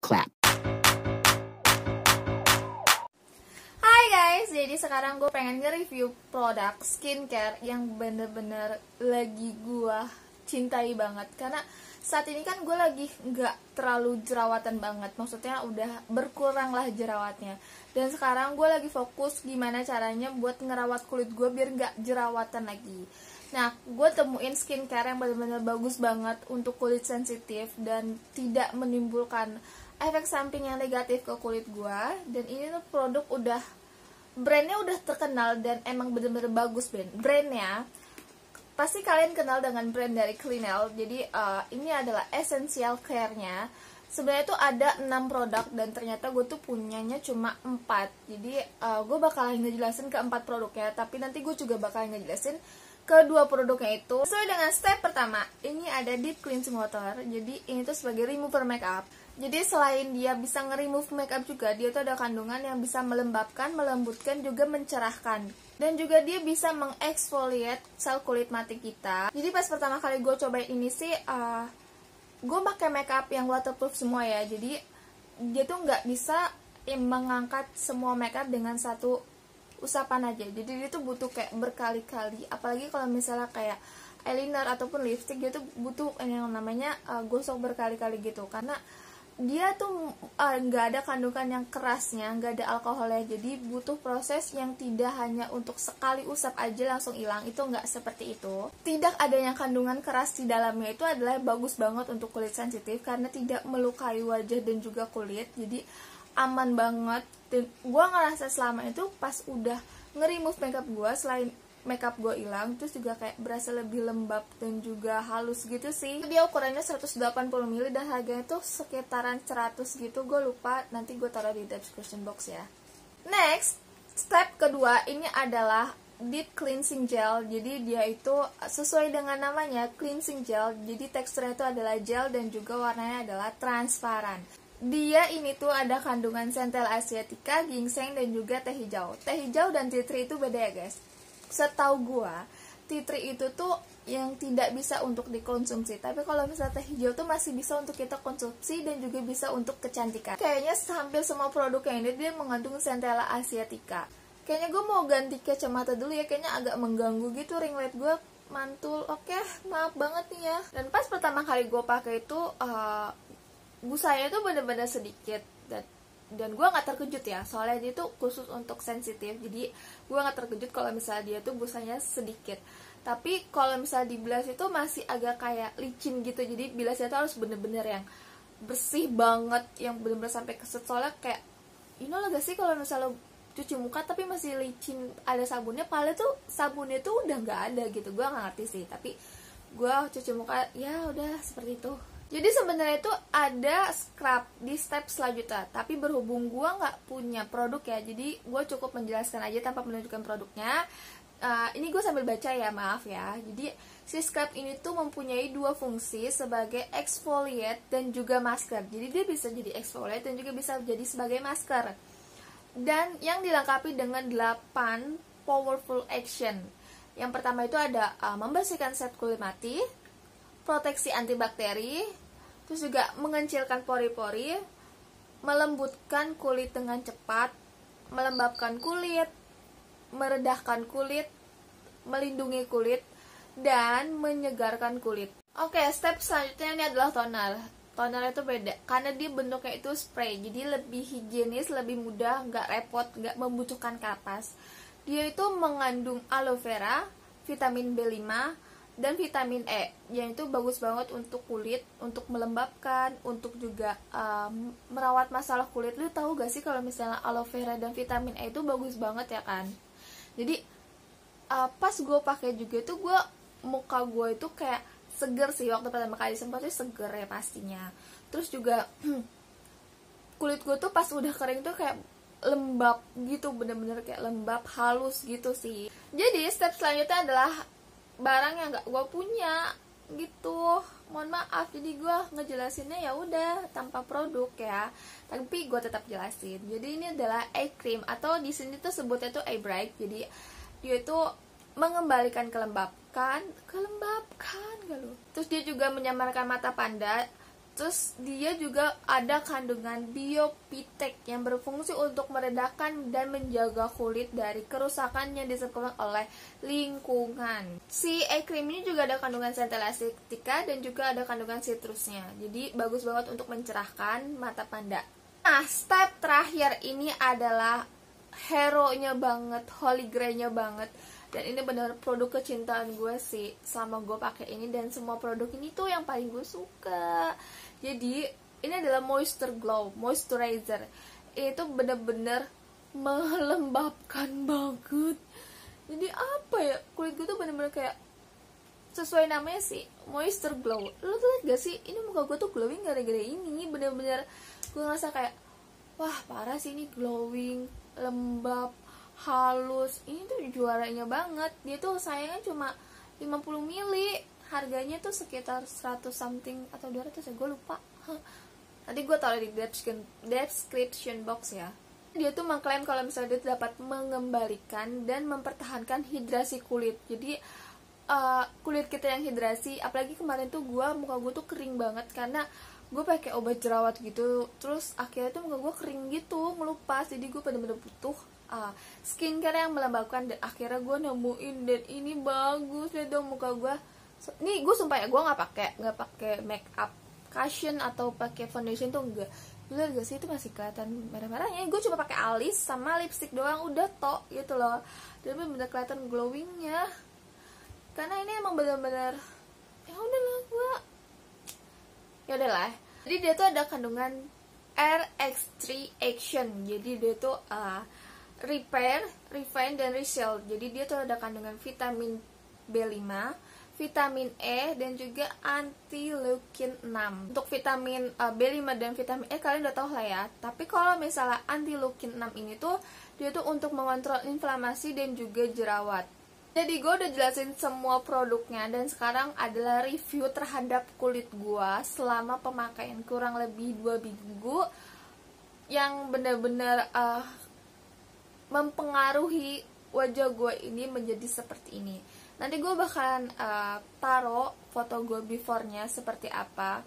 Clap. Hai guys, jadi sekarang gue pengen nge-review produk skincare yang bener-bener lagi gue cintai banget. Karena saat ini kan gue lagi nggak terlalu jerawatan banget, maksudnya udah berkurang lah jerawatnya. Dan sekarang gue lagi fokus gimana caranya buat ngerawat kulit gue biar nggak jerawatan lagi. Nah, gue temuin skincare yang bener-bener bagus banget untuk kulit sensitif dan tidak menimbulkan efek samping yang negatif ke kulit gue. Dan ini tuh produk brandnya udah terkenal dan emang bener-bener bagus brandnya. Pasti kalian kenal dengan brand dari Clinell. Jadi ini adalah essential care-nya. Sebenarnya tuh ada 6 produk dan ternyata gue tuh punyanya cuma 4. Jadi gue bakalan ngejelasin ke 4 produknya, tapi nanti gue juga bakalan ngejelasin kedua produknya itu. Sesuai dengan step pertama, ini ada deep cleansing water. Jadi ini tuh sebagai remover makeup. Jadi selain dia bisa nge-remove makeup juga, dia tuh ada kandungan yang bisa melembabkan, melembutkan, juga mencerahkan. Dan juga dia bisa mengeksfoliate sel kulit mati kita. Jadi pas pertama kali gue cobain ini sih, gue pakai makeup yang waterproof semua ya. Jadi dia tuh nggak bisa mengangkat semua makeup dengan satu usapan aja. Jadi dia tuh butuh kayak berkali-kali. Apalagi kalau misalnya kayak eyeliner ataupun lipstick, dia tuh butuh yang namanya gosok berkali-kali gitu. Karena dia tuh nggak ada kandungan yang kerasnya, nggak ada alkoholnya. Jadi butuh proses yang tidak hanya untuk sekali usap aja langsung hilang. Itu nggak seperti itu. Tidak adanya kandungan keras di dalamnya itu adalah bagus banget untuk kulit sensitif karena tidak melukai wajah dan juga kulit. Jadi aman banget. Dan gue ngerasa selama itu pas udah nge-remove makeup gue, selain makeup gue hilang, terus juga kayak berasa lebih lembab dan juga halus gitu sih. Dia ukurannya 180 ml dan harganya tuh sekitaran 100 gitu. Gue lupa, nanti gue taruh di description box ya. Next, step kedua ini adalah deep cleansing gel. Jadi dia itu sesuai dengan namanya, cleansing gel. Jadi teksturnya itu adalah gel dan juga warnanya adalah transparan. Dia ini tuh ada kandungan centella asiatica, ginseng, dan juga teh hijau. Teh hijau dan tea tree itu beda ya guys. Setahu gua, tea tree itu tuh yang tidak bisa untuk dikonsumsi. Tapi kalau misalnya teh hijau tuh masih bisa untuk kita konsumsi dan juga bisa untuk kecantikan. Kayaknya hampir semua produk yang ini dia mengandung centella asiatica. Kayaknya gue mau ganti kacamata dulu ya, kayaknya agak mengganggu gitu ring light gue mantul. Oke, maaf banget nih ya. Dan pas pertama kali gue pakai itu busanya tuh bener-bener sedikit dan gue nggak terkejut ya, soalnya dia tuh khusus untuk sensitif. Jadi gue nggak terkejut kalau misalnya dia tuh busanya sedikit. Tapi kalau misalnya dibilas itu masih agak kayak licin gitu. Jadi bilasnya tuh harus bener-bener yang bersih banget, yang bener-bener sampai keset. Soalnya kayak lo gak sih kalau misalnya cuci muka tapi masih licin, ada sabunnya, padahal tuh sabunnya tuh udah nggak ada gitu. Gue nggak ngerti sih, tapi gue cuci muka ya udah seperti itu. Jadi sebenarnya itu ada scrub di step selanjutnya, tapi berhubung gue nggak punya produk ya, jadi gue cukup menjelaskan aja tanpa menunjukkan produknya. Ini gue sambil baca ya, maaf ya. Jadi si scrub ini tuh mempunyai 2 fungsi sebagai exfoliate dan juga masker. Jadi dia bisa jadi exfoliate dan juga bisa jadi sebagai masker. Dan yang dilengkapi dengan 8 powerful action. Yang pertama itu ada membersihkan zat kulit mati, proteksi antibakteri, terus juga mengecilkan pori-pori, melembutkan kulit dengan cepat, melembabkan kulit, meredahkan kulit, melindungi kulit, dan menyegarkan kulit. Oke, step selanjutnya ini adalah toner. Toner itu beda, karena dia bentuknya itu spray, jadi lebih higienis, lebih mudah, nggak repot, nggak membutuhkan kapas. Dia itu mengandung aloe vera, vitamin B5, dan vitamin E, yang itu bagus banget untuk kulit, untuk melembabkan, untuk juga merawat masalah kulit. Lu tahu gak sih kalau misalnya aloe vera dan vitamin E itu bagus banget ya kan? Jadi pas gue pakai juga itu muka gue itu kayak seger sih waktu pertama kali semprotnya, seger ya pastinya. Terus juga kulit gue tuh pas udah kering tuh kayak lembab gitu, bener-bener kayak lembab, halus gitu sih. Jadi step selanjutnya adalah barang yang gak gue punya gitu. Mohon maaf, jadi gue ngejelasinnya ya udah tanpa produk ya, tapi gue tetap jelasin. Jadi ini adalah eye cream, atau di sini tuh sebutnya tuh eye bright. Jadi dia itu mengembalikan kelembapan gak lu. Terus dia juga menyamarkan mata panda, Terus dia juga ada kandungan biopitek yang berfungsi untuk meredakan dan menjaga kulit dari kerusakan yang disebabkan oleh lingkungan. Si e-cream ini juga ada kandungan sentelasitika dan juga ada kandungan citrusnya. Jadi bagus banget untuk mencerahkan mata panda. Nah, step terakhir ini adalah hero-nya banget, holy grail-nya banget. Dan ini benar produk kecintaan gue sih selama gue pakai ini, dan semua produk ini tuh yang paling gue suka. Jadi ini adalah Moisture Glow Moisturizer. Ini tuh bener-bener melembabkan banget. Jadi apa ya, kulit gue tuh bener-bener kayak sesuai namanya sih, Moisture Glow. Lo tuh liat gak sih, ini muka gue tuh glowing gara-gara ini. Bener-bener gue ngerasa kayak, wah parah sih ini glowing, lembab, halus. Ini tuh juaranya banget. Dia tuh sayangnya cuma 50 mili. Harganya tuh sekitar 100 something atau 200 ya, gue lupa. Nanti gue taruh di description box ya. Dia tuh mengklaim kalau misalnya dia dapat mengembalikan dan mempertahankan hidrasi kulit. Jadi kulit kita yang hidrasi, apalagi kemarin tuh muka gue tuh kering banget karena gue pakai obat jerawat gitu. Terus akhirnya tuh muka gue kering gitu, ngelupas. Jadi gue bener-bener butuh skincare yang melembabkan, dan akhirnya gue nemuin, dan ini bagus ya dong muka gue. Nih gue sumpah ya, gue nggak pakai make up cushion atau pakai foundation tuh enggak. Lihat gak sih, itu masih kelihatan merah-merahnya. Gue cuma pakai alis sama lipstick doang, udah tok gitu loh. Dan bener-bener kelihatan glowingnya. Karena ini emang bener-bener ya udahlah gue. Ya udahlah. Jadi dia tuh ada kandungan RX3 Action. Jadi dia tuh repair, refine, dan reshield. Jadi dia tuh ada kandungan vitamin B5, vitamin E, dan juga anti-leukin 6. Untuk vitamin B5 dan vitamin E kalian udah tahu lah ya. Tapi kalau misalnya anti-leukin 6 ini tuh dia tuh untuk mengontrol inflamasi dan juga jerawat. Jadi gue udah jelasin semua produknya, dan sekarang adalah review terhadap kulit gue selama pemakaian kurang lebih 2 minggu yang bener-bener mempengaruhi wajah gue ini menjadi seperti ini. Nanti gue bakalan taruh foto gue before-nya seperti apa,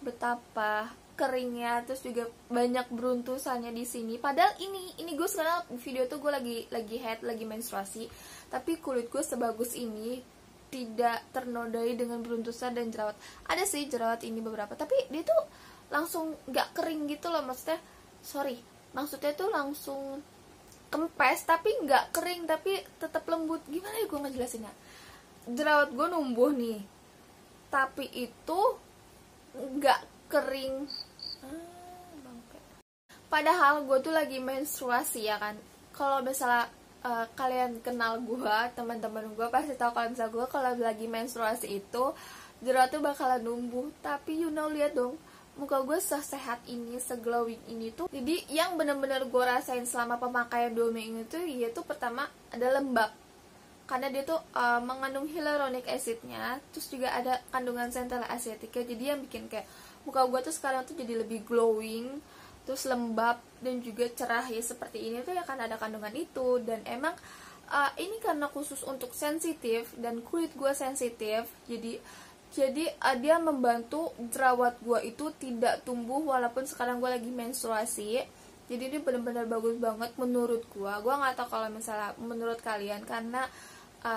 betapa keringnya, terus juga banyak beruntusannya di sini. Padahal ini gue sekarang video tuh gue lagi head, lagi menstruasi, tapi kulit gue sebagus ini tidak ternodai dengan beruntusan dan jerawat. Ada sih jerawat ini beberapa, tapi dia tuh langsung nggak kering gitu loh, maksudnya tuh langsung kempes tapi nggak kering, tapi tetap lembut. Gimana ya gue ngejelasinnya? Jerawat gue numbuh nih, tapi itu nggak kering. Padahal gue tuh lagi menstruasi ya kan. Kalau misalnya kalian kenal gue, teman-teman gue pasti tahu kalau misalnya gue kalau lagi menstruasi itu jerawat tuh bakalan numbuh. Tapi lihat dong, muka gue sesehat ini, seglowing ini tuh. Jadi yang bener-bener gue rasain selama pemakaian 2 minggu itu, yaitu pertama ada lembab, karena dia tuh mengandung hyaluronic acidnya, terus juga ada kandungan centella asiatica. Jadi yang bikin kayak muka gue tuh sekarang tuh jadi lebih glowing, terus lembab, dan juga cerah ya seperti ini tuh ya kan ada kandungan itu. Dan emang ini karena khusus untuk sensitif dan kulit gue sensitif, jadi dia membantu jerawat gue itu tidak tumbuh walaupun sekarang gue lagi menstruasi. Jadi ini benar-benar bagus banget menurut gue. Gue nggak tahu kalau misalnya menurut kalian, karena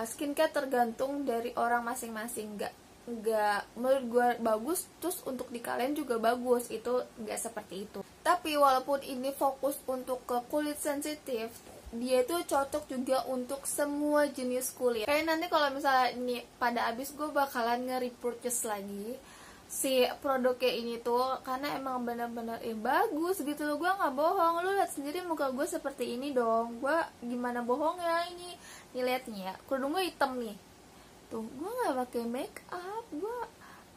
skincare tergantung dari orang masing-masing. Nggak menurut gue bagus, terus untuk di kalian juga bagus, itu nggak seperti itu. Tapi walaupun ini fokus untuk ke kulit sensitif, dia itu cocok juga untuk semua jenis kulit. Kayak nanti kalau misalnya ini pada habis, gue bakalan nge-repurchase lagi si produknya ini tuh, karena emang bener-bener bagus gitu loh. Gue nggak bohong, lu lihat sendiri muka gue seperti ini dong. Gue gimana bohongnya ini? Nih lihat nih ya, kerudung gue hitam nih. Tuh, gue nggak pakai make up, gue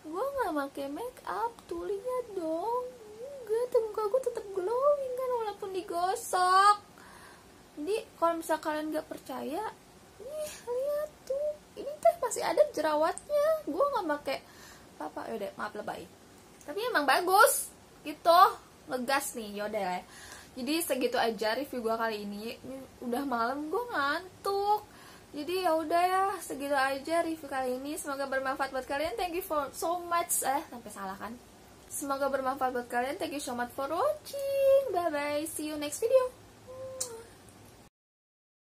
nggak pakai make up, tuh lihat dong. Tuh muka gue tetap glowing kan walaupun digosok. Jadi kalau misal kalian nggak percaya, nih lihat tuh, ini tuh masih ada jerawatnya. Gue nggak pakai apa, yaudah maaf lebay, tapi emang bagus gitu, ngegas nih. Yaudah ya, jadi segitu aja review gue kali ini. Udah malam, gue ngantuk. Jadi ya udah ya, segitu aja review kali ini. Semoga bermanfaat buat kalian. Thank you for so much. Sampai salah kan? Semoga bermanfaat buat kalian. Thank you so much for watching. Bye bye, see you next video.